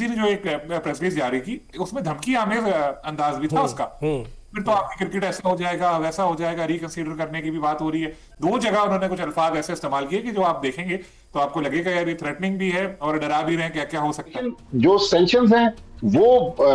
ने जो एक प्रेस रिलीज जारी की, उसमें धमकी आमेज अंदाज भी था उसका। फिर तो आपकी क्रिकेट ऐसा हो जाएगा वैसा हो जाएगा, रिकंसीडर करने की भी बात हो रही है। दो जगह उन्होंने कुछ अल्फाज ऐसे इस्तेमाल किए कि जो आप देखेंगे तो आपको लगेगा यार ये थ्रेटनिंग भी है और डरा भी रहे हैं क्या क्या हो सकता है। जो सैंक्शंस हैं वो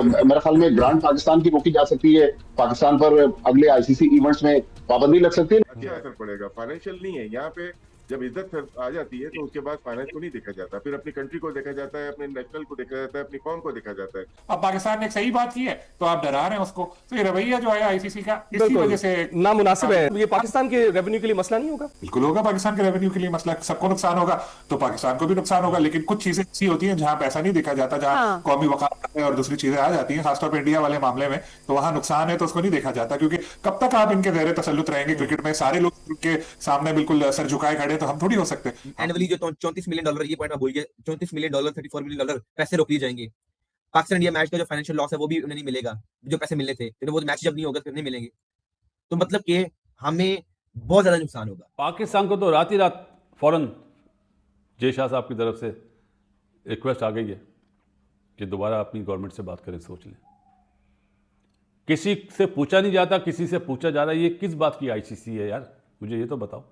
मेरे ख्याल में ग्रांड पाकिस्तान की रोकी जा सकती है। पाकिस्तान पर अगले आईसीसी इवेंट्स में पाबंदी लग सकती है। अच्छा असर पड़ेगा, फाइनेंशियल नहीं है यहाँ पे। जब इज्जत आ जाती है तो उसके बाद फाइनेंस को नहीं देखा जाता, फिर अपनी कंट्री को देखा जाता है, अपने नेशनल को देखा जाता है, अपनी कौम को देखा जाता है। अब पाकिस्तान ने एक सही बात की है तो आप डरा रहे हैं उसको, तो ये रवैया जो है आईसीसी का इसी बिल्कुल वजह से नामुनासिब है। ये पाकिस्तान के रेवेन्यू के लिए मसला नहीं होगा? बिल्कुल होगा, पाकिस्तान के रेवेन्यू के लिए मसला, सबको नुकसान होगा तो पाकिस्तान को भी नुकसान होगा। लेकिन कुछ चीजें ऐसी होती हैं जहां पैसा नहीं देखा जाता, जहां हाँ। कौमी वकालत और दूसरी चीजें आ जाती हैं, खासतौर पर इंडिया वाले मामले में तो वहां नुकसान है तो उसको नहीं देखा जाता। क्योंकि कब तक आप इनके ज़ेरे तसल्लुत रहेंगे क्रिकेट में, सारे लोग के सामने बिल्कुल सर झुकाए खड़े तो हम थोड़ी हो सकते। एनुअली जो $34 मिलियन, ये पॉइंट मैं भूल गया, $34 मिलियन, $34 मिलियन पैसे रोक लिए जाएंगे। पाकिस्तान इंडिया मैच का जो फाइनेंशियल लॉस है वो भी उन्हें नहीं मिलेगा, जो पैसे मिलने थे, तो वो मैच जब नहीं होगा तो नहीं मिलेंगे। तो मतलब कि हमें बहुत ज्यादा नुकसान होगा। पाकिस्तान को तो रात ही रात फौरन जय शाह साहब की तरफ से रिक्वेस्ट आ गई है कि दोबारा अपनी गवर्नमेंट से बात करें, सोच लें। किसी से पूछा नहीं जाता, किसी से पूछा जा रहा है। ये किस बात की आईसीसी है यार, मुझे ये तो बताओ।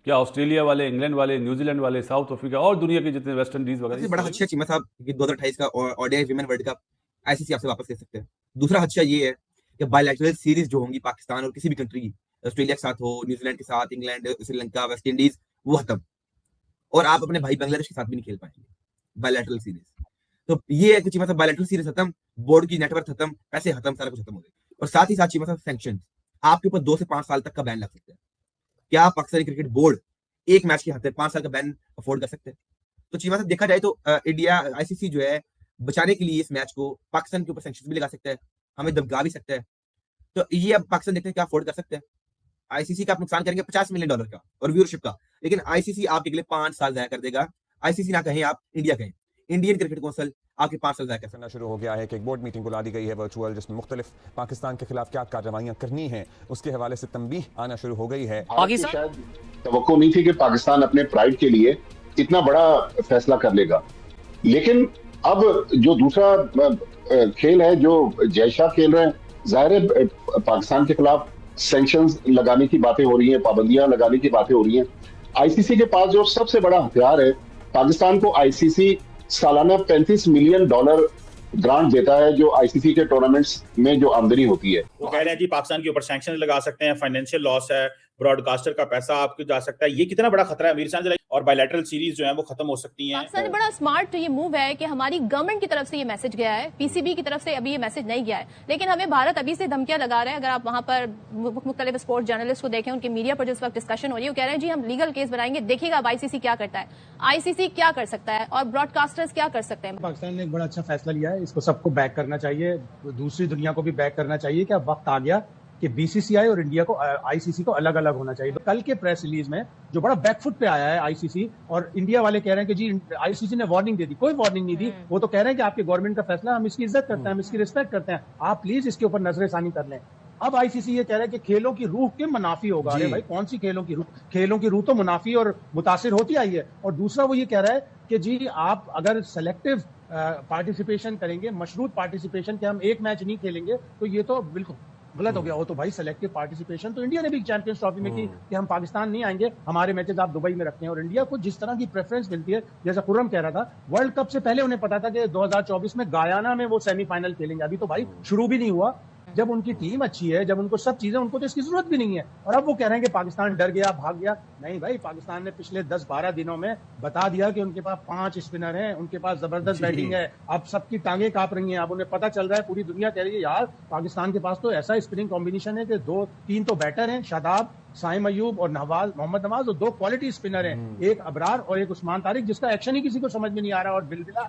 क्या ऑस्ट्रेलिया वाले, इंग्लैंड वाले, न्यूजीलैंड वाले, साउथ अफ्रीका और दुनिया के जितने वेस्ट इंडीज वगैरह, बड़ा अच्छा चीमा साहब कि 2028 का ODI women world cup ICC आपसे वापस ले सकते हैं। दूसरा अच्छा ये है कि बायलैटरल सीरीज जो होंगी पाकिस्तान और किसी भी कंट्री की, ऑस्ट्रेलिया के साथ हो, न्यूजीलैंड के साथ, इंग्लैंड, श्रीलंका, वेस्ट इंडीज, वो खत्म। और आप अपने भाई बांग्लादेश के साथ भी नहीं खेल पाएंगे बायलैटरल सीरीज। तो ये है कि चीमा साहब बायलैटरल सीरीज खत्म, बोर्ड की नेटवर्क खत्म, पैसे खत्म, सारा कुछ खत्म हो गया। और साथ ही साथ चीमा साहब सैंक्शन, आपके ऊपर 2 से 5 साल तक का बैन लग सकता है। क्या आप पाकिस्तानी क्रिकेट बोर्ड एक मैच के हाथ 5 साल का बैन अफोर्ड कर सकते हैं? तो चीमा साहब देखा जाए तो इंडिया आईसीसी जो है बचाने के लिए इस मैच को पाकिस्तान के ऊपर सैंक्शन भी लगा सकता है, हमें दबका भी सकता है। तो ये अब पाकिस्तान देखते हैं क्या अफोर्ड कर सकते हैं। आईसीसी का आप नुकसान करेंगे $50 मिलियन का और व्यूअरशिप का, लेकिन आईसीसी आपके लिए 5 साल जाया कर देगा। आईसीसी ना कहें आप, इंडिया कहें, इंडियन क्रिकेट काउंसिल आपके 5 साल जाया करना शुरू हो गया है कि एक बोर्ड मीटिंग बुला दी गई है वर्चुअल, जिसमें मुख्तलिफ पाकिस्तान के खिलाफ क्या कार्रवाइयां करनी है उसके हवाले से तंबीह आना शुरू हो गई है। शायद तवक्को नहीं थी कि पाकिस्तान अपने प्राइड के लिए इतना बड़ा फैसला कर लेगा। लेकिन अब जो दूसरा खेल है जो जय शाह खेल रहे हैं, जाहिर है पाकिस्तान के खिलाफ सैंक्शंस लगाने की बातें हो रही हैं, पाबंदियां लगाने की बातें हो रही हैं। आईसीसी के पास जो सबसे बड़ा हथियार है, पाकिस्तान को आईसीसी सालाना $35 मिलियन ग्रांट देता है, जो आईसीसी के टूर्नामेंट्स में जो आमदनी होती है। वो कह रहे हैं जी पाकिस्तान के ऊपर सैंक्शन लगा सकते हैं, फाइनेंशियल लॉस है, ब्रॉडकास्टर का पैसा आपको जा सकता है। ये कितना बड़ा खतरा है अमीर साहब? और बायलैटरल सीरीज जो है वो खत्म हो सकती हैं। पाकिस्तान ने बड़ा स्मार्ट ये मूव है कि हमारी गवर्नमेंट की तरफ से ये मैसेज गया है, पीसीबी की तरफ से अभी ये मैसेज नहीं गया है, लेकिन हमें भारत अभी से धमकियां लगा रहे हैं। अगर आप वहां पर मुख्तलिफ स्पोर्ट्स जर्नलिस्ट को देखें, उनके मीडिया पर जिस वक्त डिस्कशन हो रही है, वो कह रहे हैं जी हम लीगल केस बनाएंगे, देखिएगा अब आईसीसी क्या करता है, आईसीसी क्या कर सकता है और ब्रॉडकास्टर्स क्या कर सकते हैं। पाकिस्तान ने एक बड़ा अच्छा फैसला लिया है, इसको सबको बैक करना चाहिए, दूसरी दुनिया को भी बैक करना चाहिए कि अब वक्त आ गया कि बीसीसीआई और इंडिया को, आईसीसी को अलग अलग होना चाहिए। कल के प्रेस रिलीज में जो बड़ा बैकफुट पे आया है आईसीसी, और इंडिया वाले कह रहे हैं कि जी आईसीसी ने वार्निंग दे दी, कोई वार्निंग नहीं दी। वो तो कह रहे हैं कि आपके गवर्नमेंट का फैसला, हम इसकी इज्जत करते हैं, हम इसकी रिस्पेक्ट करते हैं, आप प्लीज इसके ऊपर नजरसानी कर लें। अब आईसीसी ये कह रहा है कि खेलों की रूह के मुनाफी होगा। अरे भाई कौन सी खेलों की रूह? खेलों की रूह तो मुनाफी और मुतासिर होती आई है। और दूसरा वो ये कह रहा है कि जी आप अगर सेलेक्टिव पार्टिसिपेशन करेंगे, मशरूत पार्टिसिपेशन, कि हम एक मैच नहीं खेलेंगे, तो ये तो बिल्कुल गलत हो गया। वो तो भाई सेलेक्टिव पार्टिसिपेशन तो इंडिया ने भी चैंपियंस ट्रॉफी में की कि हम पाकिस्तान नहीं आएंगे, हमारे मैचेस आप दुबई में रखते हैं। और इंडिया को जिस तरह की प्रेफरेंस मिलती है, जैसा खुर्रम कह रहा था, वर्ल्ड कप से पहले उन्हें पता था कि 2024 में गायाना में वो सेमीफाइनल खेलेंगे। अभी तो भाई शुरू भी नहीं हुआ। जब उनकी टीम अच्छी है, जब उनको सब चीजें, उनको तो इसकी जरूरत भी नहीं है। और अब वो कह रहे हैं कि पाकिस्तान डर गया, भाग गया। नहीं भाई, पाकिस्तान ने पिछले 10-12 दिनों में बता दिया कि उनके पास 5 स्पिनर हैं, उनके पास जबरदस्त बैटिंग है। अब सबकी टांगे कांप रही हैं, अब उन्हें पता चल रहा है, पूरी दुनिया कह रही है यार पाकिस्तान के पास तो ऐसा स्पिनिंग कॉम्बिनेशन है कि 2-3 तो बैटर हैं, शादाब, साइम अयूब और मोहम्मद नवाज, और 2 क्वालिटी स्पिनर हैं, एक अबरार और एक उस्मान तारिक, जिसका एक्शन ही किसी को समझ में नहीं आ रहा। और बिलबिला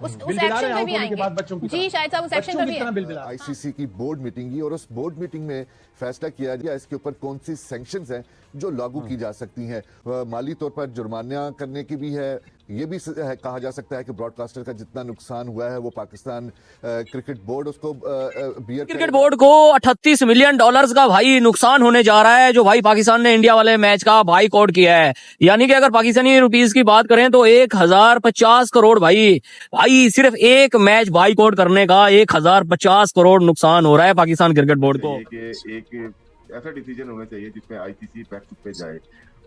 रहे आउट होने के बाद बच्चों की जी शायद साहब उस एक्शन में भी है। आईसीसी की बोर्ड मीटिंग हुई और उस बोर्ड मीटिंग में फैसला किया गया इसके ऊपर कौन सी सैंक्शंस हैं जो लागू की जा सकती हैं। माली तौर पर जुर्माना करने की भी है, ये भी कहा जा सकता है कि ब्रॉडकास्टर का जितना नुकसान हुआ है वो पाकिस्तान क्रिकेट बोर्ड उसको बियर क्रिकेट बोर्ड को $38 मिलियन का भाई नुकसान होने जा रहा है, जो भाई पाकिस्तान ने इंडिया वाले मैच का बाइकआउट किया है। यानी कि अगर पाकिस्तानी रुपीस की बात करें तो 1050 करोड़ भाई सिर्फ एक मैच बाइकआउट करने का 1050 करोड़ नुकसान हो रहा है पाकिस्तान क्रिकेट बोर्ड को। एक ऐसा डिसीजन होना चाहिए जिसमें आईसीसी बैक फुट पे जाए।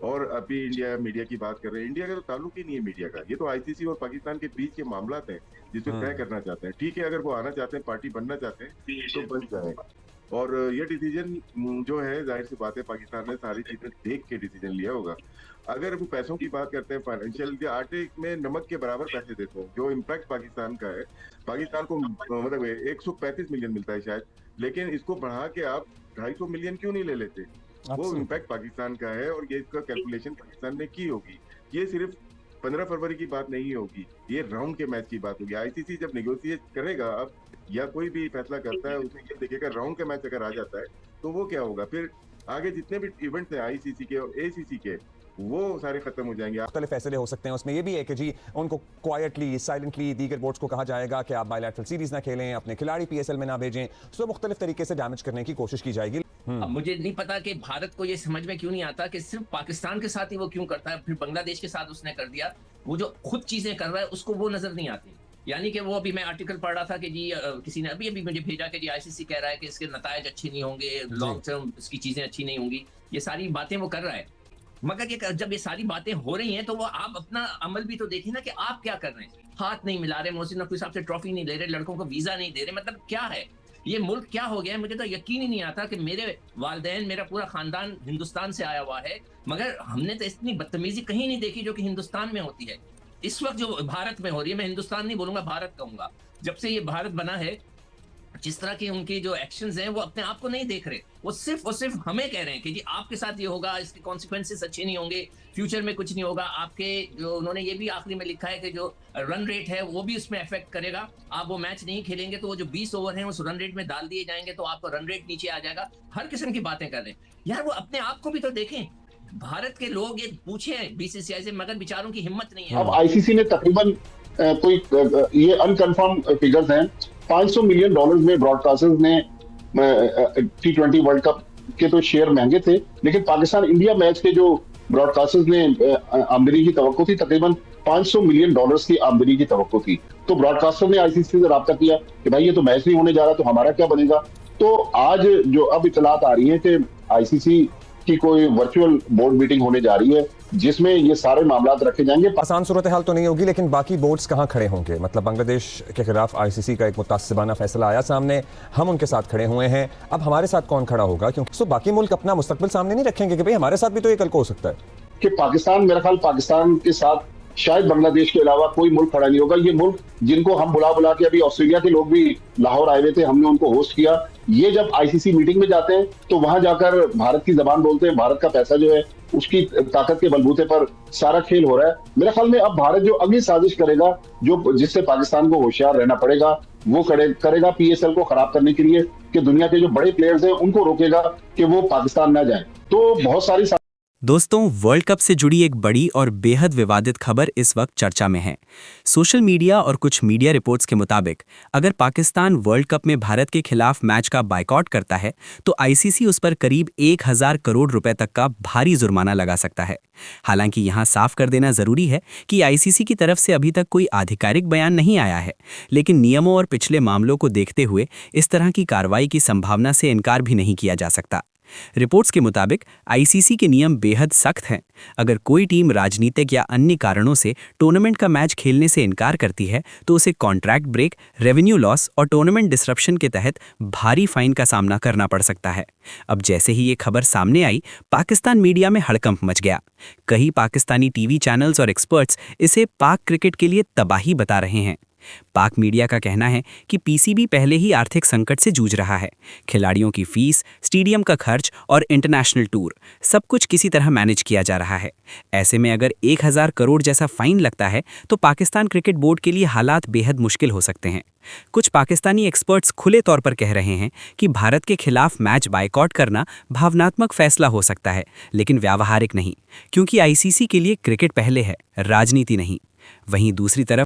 और अभी इंडिया मीडिया की बात कर रहे हैं, इंडिया का तो ताल्लुक ही नहीं है मीडिया का, ये तो आईसीसी और पाकिस्तान के बीच के मामला हैं जिसमें तय करना चाहते हैं। ठीक है, अगर वो आना चाहते हैं, पार्टी बनना चाहते हैं तो बन जाए। और ये डिसीजन जो है, जाहिर सी बात है पाकिस्तान ने सारी चीजें देख के डिसीजन लिया होगा। अगर वो पैसों की बात करते हैं, फाइनेंशियल, आटे में नमक के बराबर पैसे देते हैं, जो इम्पैक्ट पाकिस्तान का है, पाकिस्तान को मतलब 135 मिलियन मिलता है शायद, लेकिन इसको बढ़ा के आप 250 मिलियन क्यों नहीं ले लेते? वो इम्पैक्ट पाकिस्तान का है और ये इसका कैलकुलेशन पाकिस्तान ने की होगी। ये सिर्फ 15 फरवरी की बात नहीं होगी, ये राउंड के मैच की बात होगी। आईसीसी जब नेगोशिएट करेगा अब या कोई भी फैसला करता है, उसमें ये देखेगा राउंड का मैच अगर आ जाता है तो वो क्या होगा, फिर आगे जितने भी इवेंट्स हैं आईसीसी के और एसीसी के, वो सारे खत्म हो जाएंगे। मुख्तलिफ फैसले हो सकते हैं, उसमें ये भी है कि जी उनको क्वाइटली साइलेंटली दीगर बोर्ड्स को कहा जाएगा कि आप बायलैटरल सीरीज ना खेलें, अपने खिलाड़ी पीएसएल में ना भेजें, तो मुख्तलिफ तरीके से डैमेज करने की कोशिश की जाएगी। अब मुझे नहीं पता कि भारत को ये समझ में क्यों नहीं आता कि सिर्फ पाकिस्तान के साथ ही वो क्यों करता है, फिर बांग्लादेश के साथ उसने कर दिया। वो जो खुद चीजें कर रहा है उसको वो नजर नहीं आती। यानी कि वो अभी मैं आर्टिकल पढ़ रहा था कि जी किसी ने अभी मुझे भेजा कि जी आईसीसी कह रहा है कि इसके नतायज अच्छे नहीं होंगे, लॉन्ग टर्म इसकी चीजें अच्छी नहीं होंगी। ये सारी बातें वो कर रहा है, मगर ये जब ये सारी बातें हो रही हैं तो वो आप अपना अमल भी तो देखिए ना कि आप क्या कर रहे हैं। हाथ नहीं मिला रहे, मोहसिन नकवी साहब से ट्रॉफी नहीं ले रहे, लड़कों को वीजा नहीं दे रहे, मतलब क्या है ये मुल्क, क्या हो गया है? मुझे तो यकीन ही नहीं आता कि मेरे वालिदैन, मेरा पूरा खानदान हिंदुस्तान से आया हुआ है, मगर हमने तो इतनी बदतमीजी कहीं नहीं देखी जो कि हिंदुस्तान में होती है। इस वक्त जो भारत में हो रही है, मैं हिंदुस्तान नहीं बोलूंगा, भारत कहूंगा। जब से ये भारत बना है, जिस तरह के उनके जो एक्शंस हैं वो अपने आप को नहीं देख रहे, वो सिर्फ और सिर्फ हमें कह रहे हैं कि जी आपके साथ ये होगा, इसके कॉन्सिक्वेंसेस अच्छे नहीं होंगे, फ्यूचर में कुछ नहीं होगा आपके। जो उन्होंने ये भी आखिरी में लिखा है कि जो रन रेट है वो भी उसमें अफेक्ट करेगा। आप वो मैच नहीं खेलेंगे तो वो जो 20 ओवर हैं उस रन रेट में डाल दिए जाएंगे तो आपका रन रेट नीचे आ जाएगा। हर किस्म की बातें कर रहे हैं यार, वो अपने आप को भी तो देखें। भारत के लोग ये पूछे बीसीसीआई से, मगर बेचारों की हिम्मत नहीं है। अब आईसीसी ने तकरीबन कोई ये अनकंफर्म फिगर्स हैं, $500 मिलियन में ब्रॉडकास्टर्स ने T20 वर्ल्ड कप के तो शेयर महंगे थे, लेकिन पाकिस्तान इंडिया मैच के जो ब्रॉडकास्टर्स ने आमदनी की तवक्को थी, तकरीबन $500 मिलियन की आमदनी की तवक्को थी। तो ब्रॉडकास्टर ने आईसीसी से राब्ता किया कि भाई ये तो मैच नहीं होने जा रहा, तो हमारा क्या बनेगा। तो आज जो अब इतलात आ रही है कि आईसीसी की कोई वर्चुअल बोर्ड मीटिंग होने जा रही है जिसमें ये सारे मामलात रखे जाएंगे। आसान सूरत हाल तो नहीं होगी, लेकिन बाकी बोर्ड्स कहाँ खड़े होंगे? मतलब बांग्लादेश के खिलाफ आईसीसी का एक मुतासिबाना फैसला आया सामने, हम उनके साथ खड़े हुए हैं, अब हमारे साथ कौन खड़ा होगा? क्योंकि बाकी मुल्क अपना मुस्तकबिल सामने नहीं रखेंगे कि भाई हमारे साथ भी तो ये कल को हो सकता है कि पाकिस्तान, मेरा ख्याल पाकिस्तान के साथ शायद बांग्लादेश के अलावा कोई मुल्क खड़ा नहीं होगा। ये मुल्क जिनको हम बुला के, अभी ऑस्ट्रेलिया के लोग भी लाहौर आए हुए थे, हमने उनको होस्ट किया, ये जब आईसीसी मीटिंग में जाते हैं तो वहां जाकर भारत की जबान बोलते हैं। भारत का पैसा जो है उसकी ताकत के बलबूते पर सारा खेल हो रहा है। मेरे ख्याल में अब भारत जो अगली साजिश करेगा, जो जिससे पाकिस्तान को होशियार रहना पड़ेगा, वो करेगा पीएसएल को खराब करने के लिए, कि दुनिया के जो बड़े प्लेयर्स हैं उनको रोकेगा कि वो पाकिस्तान ना जाए। तो बहुत सारी दोस्तों, वर्ल्ड कप से जुड़ी एक बड़ी और बेहद विवादित खबर इस वक्त चर्चा में है। सोशल मीडिया और कुछ मीडिया रिपोर्ट्स के मुताबिक अगर पाकिस्तान वर्ल्ड कप में भारत के खिलाफ मैच का बायकॉट करता है तो आईसीसी उस पर करीब 1000 करोड़ रुपए तक का भारी जुर्माना लगा सकता है। हालांकि यहां साफ कर देना जरूरी है कि आईसीसी की तरफ से अभी तक कोई आधिकारिक बयान नहीं आया है, लेकिन नियमों और पिछले मामलों को देखते हुए इस तरह की कार्रवाई की संभावना से इनकार भी नहीं किया जा सकता। रिपोर्ट्स के मुताबिक आईसीसी के नियम बेहद सख्त हैं। अगर कोई टीम राजनीतिक या अन्य कारणों से टूर्नामेंट का मैच खेलने से इनकार करती है तो उसे कॉन्ट्रैक्ट ब्रेक, रेवेन्यू लॉस और टूर्नामेंट डिसरप्शन के तहत भारी फाइन का सामना करना पड़ सकता है। अब जैसे ही ये खबर सामने आई, पाकिस्तान मीडिया में हड़कंप मच गया। कई पाकिस्तानी टीवी चैनल्स और एक्सपर्ट्स इसे पाक क्रिकेट के लिए तबाही बता रहे हैं। पाक मीडिया का कहना है कि पीसीबी पहले ही आर्थिक संकट से जूझ रहा है। खिलाड़ियों की फीस, स्टेडियम का खर्च और इंटरनेशनल टूर सब कुछ किसी तरह मैनेज किया जा रहा है। ऐसे में अगर 1000 करोड़ जैसा फाइन लगता है तो पाकिस्तान क्रिकेट बोर्ड के लिए हालात बेहद मुश्किल हो सकते हैं। कुछ पाकिस्तानी एक्सपर्ट्स खुले तौर पर कह रहे हैं कि भारत के खिलाफ मैच बायकॉट करना भावनात्मक फैसला हो सकता है, लेकिन व्यावहारिक नहीं, क्योंकि आईसीसी के लिए क्रिकेट पहले है, राजनीति नहीं। वहीं दूसरी तरफ